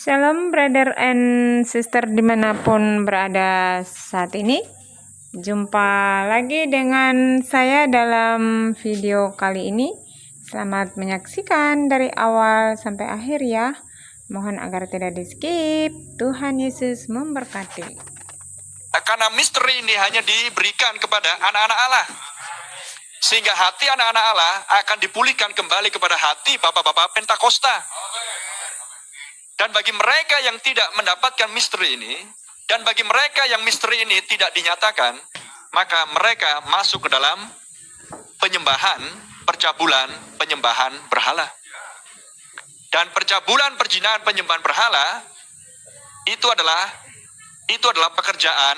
Shalom brother and sister dimanapun berada saat ini. Jumpa lagi dengan saya dalam video kali ini. Selamat menyaksikan dari awal sampai akhir ya. Mohon agar tidak di skip. Tuhan Yesus memberkati. Karena misteri ini hanya diberikan kepada anak-anak Allah, sehingga hati anak-anak Allah akan dipulihkan kembali kepada hati bapak-bapak Pentakosta. Dan bagi mereka yang tidak mendapatkan misteri ini, dan bagi mereka yang misteri ini tidak dinyatakan, maka mereka masuk ke dalam penyembahan, percabulan, penyembahan berhala. Dan percabulan, perjinahan, penyembahan berhala itu adalah pekerjaan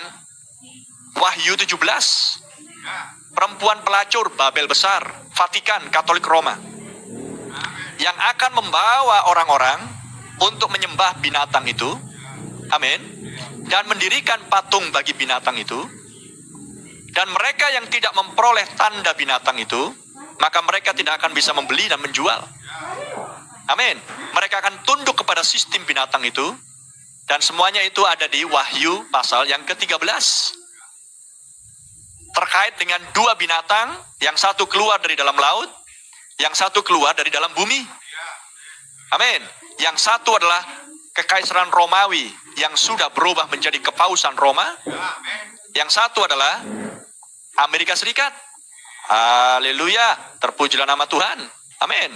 Wahyu 17. Perempuan pelacur Babel besar, Vatikan, Katolik Roma, yang akan membawa orang-orang untuk menyembah binatang itu, amin, dan mendirikan patung bagi binatang itu. Dan mereka yang tidak memperoleh tanda binatang itu, maka mereka tidak akan bisa membeli dan menjual, amin. Mereka akan tunduk kepada sistem binatang itu. Dan semuanya itu ada di Wahyu pasal yang ke-13. Terkait dengan dua binatang, yang satu keluar dari dalam laut, yang satu keluar dari dalam bumi, amin. Yang satu adalah kekaisaran Romawi yang sudah berubah menjadi kepausan Roma. Yang satu adalah Amerika Serikat. Haleluya, terpujilah nama Tuhan. Amin.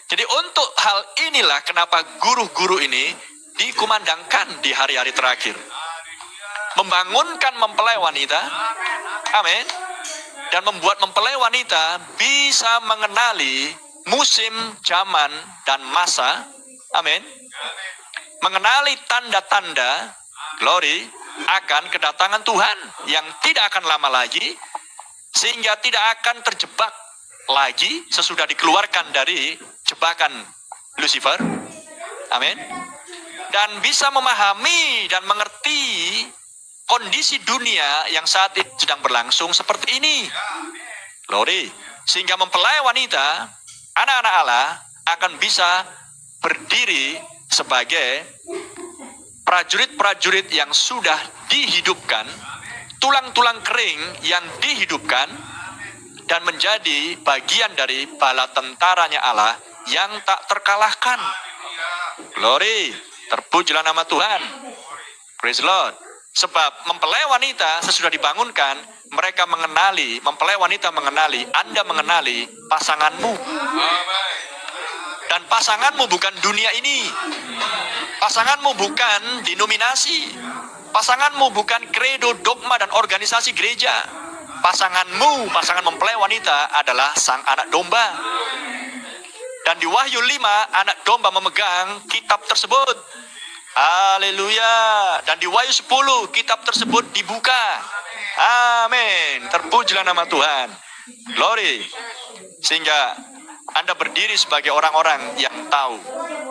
Jadi untuk hal inilah kenapa guru-guru ini dikumandangkan di hari-hari terakhir. Membangunkan mempelai wanita. Amin. Dan membuat mempelai wanita bisa mengenali musim, zaman, dan masa. Amin. Mengenali tanda-tanda glory akan kedatangan Tuhan yang tidak akan lama lagi, sehingga tidak akan terjebak lagi sesudah dikeluarkan dari jebakan Lucifer. Amin. Dan bisa memahami dan mengerti kondisi dunia yang saat ini sedang berlangsung seperti ini. Glory. Sehingga mempelai wanita, anak-anak Allah akan bisa berdiri sebagai prajurit-prajurit yang sudah dihidupkan, tulang-tulang kering yang dihidupkan, dan menjadi bagian dari bala tentaranya Allah yang tak terkalahkan. Glory, terpujilah nama Tuhan. Praise the Lord. Sebab mempelai wanita sesudah dibangunkan, mereka mengenali, mempelai wanita mengenali, Anda mengenali pasanganmu. Dan pasanganmu bukan dunia ini. Pasanganmu bukan denominasi. Pasanganmu bukan kredo, dogma, dan organisasi gereja. Pasanganmu, pasangan mempelai wanita adalah sang anak domba. Dan di Wahyu 5, anak domba memegang kitab tersebut. Haleluya. Dan di Wahyu 10, kitab tersebut dibuka. Amin. Terpujilah nama Tuhan. Glory. Sehingga Anda berdiri sebagai orang-orang yang tahu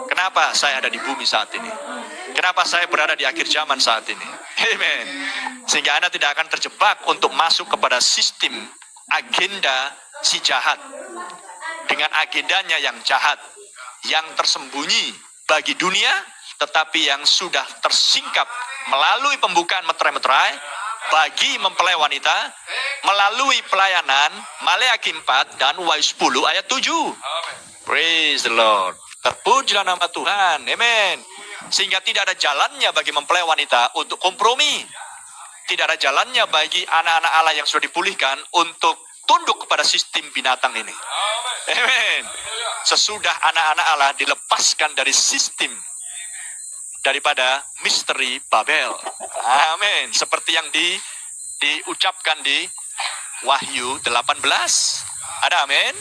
kenapa saya ada di bumi saat ini, kenapa saya berada di akhir zaman saat ini. Amen. Sehingga Anda tidak akan terjebak untuk masuk kepada sistem agenda si jahat, dengan agendanya yang jahat, yang tersembunyi bagi dunia, tetapi yang sudah tersingkap melalui pembukaan meterai-meterai bagi mempelai wanita, melalui pelayanan Maleakhi 4 dan Wahyu 10 ayat 7. Praise the Lord. Terpujilah nama Tuhan. Amen. Sehingga tidak ada jalannya bagi mempelai wanita untuk kompromi. Tidak ada jalannya bagi anak-anak Allah yang sudah dipulihkan untuk tunduk kepada sistem binatang ini. Amen. Sesudah anak-anak Allah dilepaskan dari sistem, daripada misteri Babel. Amin. Seperti yang diucapkan di Wahyu 18. Ada amin.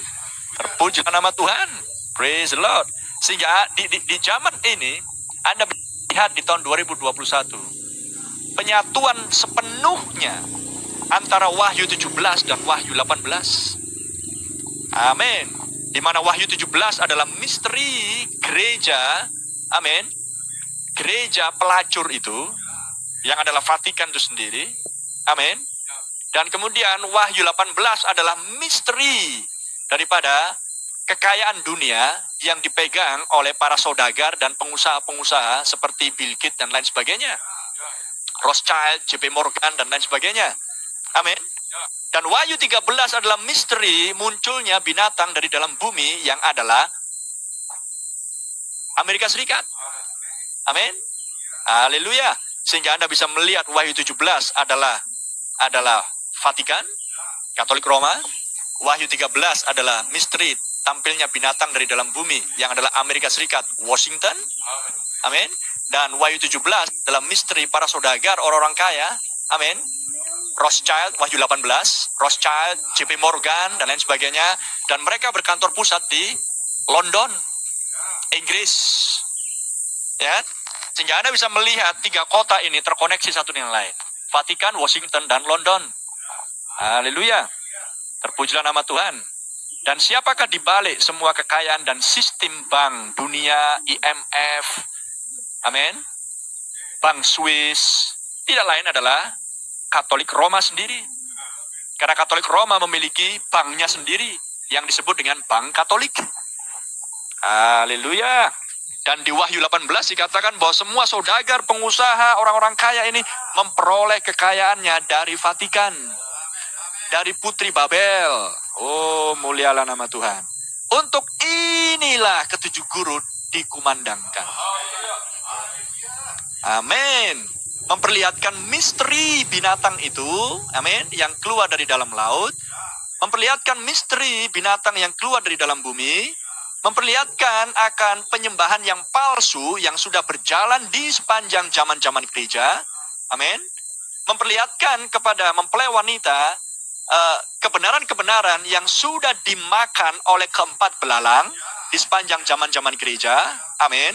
Terpujilah nama Tuhan. Praise the Lord. Sehingga di zaman ini Anda lihat di tahun 2021 penyatuan sepenuhnya antara Wahyu 17 dan Wahyu 18. Amin. Di mana Wahyu 17 adalah misteri gereja. Amin. Gereja pelacur itu, yang adalah Vatikan itu sendiri. Amin. Dan kemudian Wahyu 18 adalah misteri daripada kekayaan dunia yang dipegang oleh para saudagar dan pengusaha-pengusaha seperti Bill Gates dan lain sebagainya. Rothschild, JP Morgan, dan lain sebagainya. Amin. Dan Wahyu 13 adalah misteri munculnya binatang dari dalam bumi yang adalah Amerika Serikat. Amin. Haleluya. Sehingga Anda bisa melihat Wahyu 17 adalah Vatikan, Katolik Roma. Wahyu 13 adalah misteri tampilnya binatang dari dalam bumi yang adalah Amerika Serikat, Washington. Amin. Dan Wahyu 17 adalah misteri para saudagar, orang-orang kaya. Amin. Rothschild, Wahyu 18, Rothschild, JP Morgan, dan lain sebagainya. Dan mereka berkantor pusat di London, Inggris. Ya, sehingga Anda bisa melihat 3 kota ini terkoneksi satu dengan lain. Vatikan, Washington, dan London. Haleluya. Terpujilah nama Tuhan. Dan siapakah di balik semua kekayaan dan sistem bank dunia, IMF, amin, Bank Swiss, tidak lain adalah Katolik Roma sendiri. Karena Katolik Roma memiliki banknya sendiri yang disebut dengan Bank Katolik. Haleluya. Dan di Wahyu 18 dikatakan bahwa semua saudagar, pengusaha, orang-orang kaya ini memperoleh kekayaannya dari Vatikan, dari Putri Babel. Oh, mulialah nama Tuhan. Untuk inilah ketujuh guru dikumandangkan. Amin. Memperlihatkan misteri binatang itu, amin, yang keluar dari dalam laut. Memperlihatkan misteri binatang yang keluar dari dalam bumi. Memperlihatkan akan penyembahan yang palsu yang sudah berjalan di sepanjang zaman-zaman gereja. Amin. Memperlihatkan kepada mempelai wanita kebenaran-kebenaran yang sudah dimakan oleh keempat belalang di sepanjang zaman-zaman gereja. Amin.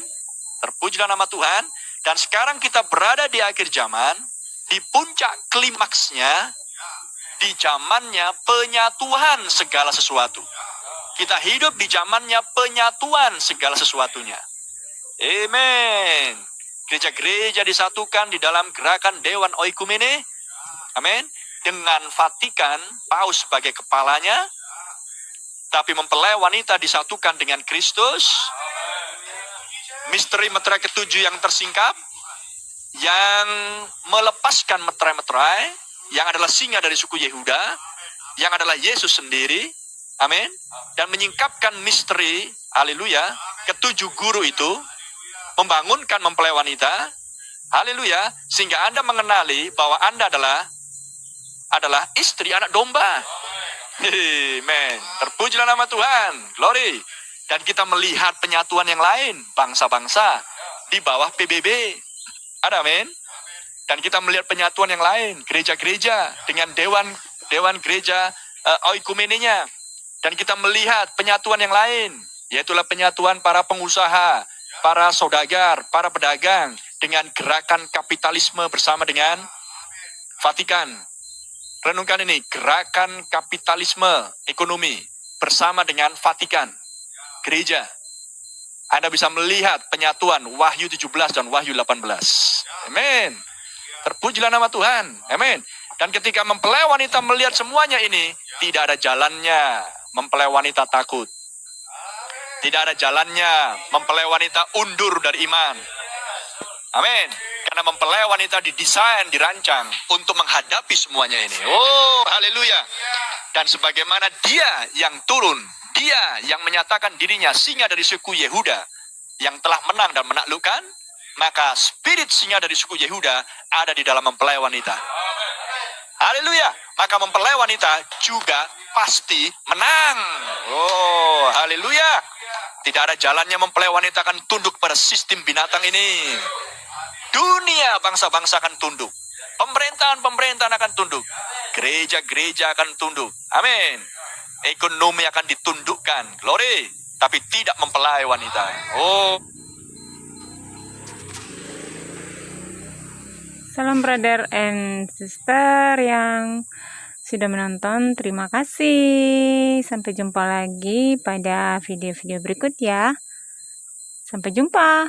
Terpujilah nama Tuhan. Dan sekarang kita berada di akhir zaman, di puncak klimaksnya, di zamannya penyatuan segala sesuatu. Kita hidup di zamannya penyatuan segala sesuatunya. Amin. Gereja-gereja disatukan di dalam gerakan Dewan Oikumene. Amin. Dengan Vatikan, Paus sebagai kepalanya. Tapi mempelai wanita disatukan dengan Kristus. Misteri meterai ketujuh yang tersingkap. Yang melepaskan meterai-meterai. Yang adalah singa dari suku Yehuda. Yang adalah Yesus sendiri. Amin. Dan menyingkapkan misteri, haleluya, ketujuh guru itu, membangunkan mempelai wanita, haleluya, sehingga Anda mengenali bahwa Anda adalah istri anak domba. Amen. Terpujilah nama Tuhan. Glory. Dan kita melihat penyatuan yang lain, bangsa-bangsa di bawah PBB. Ada amin. Dan kita melihat penyatuan yang lain, gereja-gereja dengan dewan gereja oikumenenya. Dan kita melihat penyatuan yang lain, yaitulah penyatuan para pengusaha, para saudagar, para pedagang, dengan gerakan kapitalisme bersama dengan Vatikan. Renungkan ini, gerakan kapitalisme ekonomi bersama dengan Vatikan, gereja. Anda bisa melihat penyatuan Wahyu 17 dan Wahyu 18. Amin. Terpujilah nama Tuhan. Amin. Dan ketika mempelai wanita melihat semuanya ini, tidak ada jalannya mempelai wanita takut. Tidak ada jalannya mempelai wanita undur dari iman. Amin. Karena mempelai wanita didesain, dirancang untuk menghadapi semuanya ini. Oh, haleluya. Dan sebagaimana dia yang turun, dia yang menyatakan dirinya singa dari suku Yehuda, yang telah menang dan menaklukkan, maka spirit singa dari suku Yehuda ada di dalam mempelai wanita. Haleluya. Maka mempelai wanita juga pasti menang. Oh, haleluya. Tidak ada jalannya mempelai wanita akan tunduk pada sistem binatang ini. Dunia bangsa-bangsa akan tunduk. Pemerintahan-pemerintahan akan tunduk. Gereja-gereja akan tunduk. Amin. Ekonomi akan ditundukkan. Glory. Tapi tidak mempelai wanita. Oh. Salam brother and sister yang sudah menonton. Terima kasih. Sampai jumpa lagi pada video-video berikut ya. Sampai jumpa.